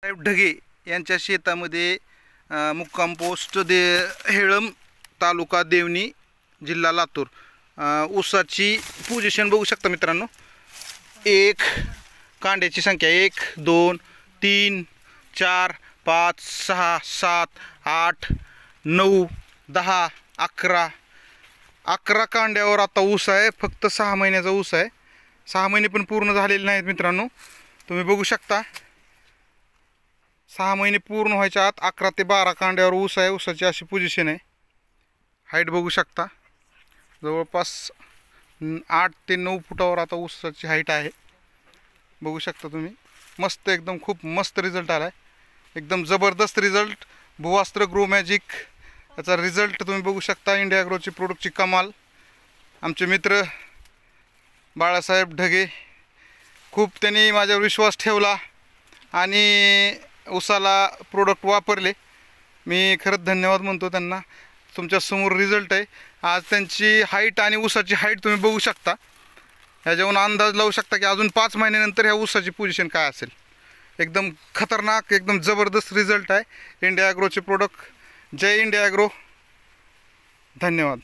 साहेब ढगे यांच्या शेतामध्ये मुक्काम पोस्ट हेळम तालुका देवणी जिल्हा लातूर ऊसाची पोझिशन बघू शकता मित्रांनो। एक कांड्याची संख्या 1 2 3 4 5 6 7 8 9 10 11 कांड्यावर आता ऊस आहे। फक्त 6 महिन्याचा ऊस आहे। 6 महिने पण पूर्ण झालेले नाहीत मित्रांनो, तुम्ही बघू शकता। 6 महिने पूर्ण व्हायच्या आत 11 ते 12 कांड्यावर ऊस आहे। ऊसाची अशी पोझिशन आहे। हाईट बघू शकता, जवळपास 8 ते 9 फुटावर आता ऊसाची हाईट आहे। बघू शकता तुम्ही, मस्त एकदम खूप मस्त रिझल्ट आला आहे। एकदम ज़बरदस्त रिझल्ट। भूवस्त्र ग्रो मॅजिक याचा रिझल्ट तुम्ही बघू शकता। इंडिया ॲग्रोची प्रोडक्टची कमाल। आमचे मित्र बाळासाहेब ढगे खूप त्यांनी माझ्यावर विश्वास ठेवला आणि ऊसाला प्रोडक्ट वापरले। मी खरंच धन्यवाद म्हणतो त्यांना। तुमच्या समोर रिझल्ट आहे आज। त्यांची हाईट आणि ऊसाची हाईट तुम्ही बघू शकता। ह्याच्यावरून अंदाज लावू शकता की अजून 5 महिन्यानंतर ह्या ऊसाची पोझिशन काय असेल। एकदम खतरनाक, एकदम ज़बरदस्त रिझल्ट आहे इंडिया ॲग्रोचे प्रोडक्ट। जय इंडिया ॲग्रो, धन्यवाद।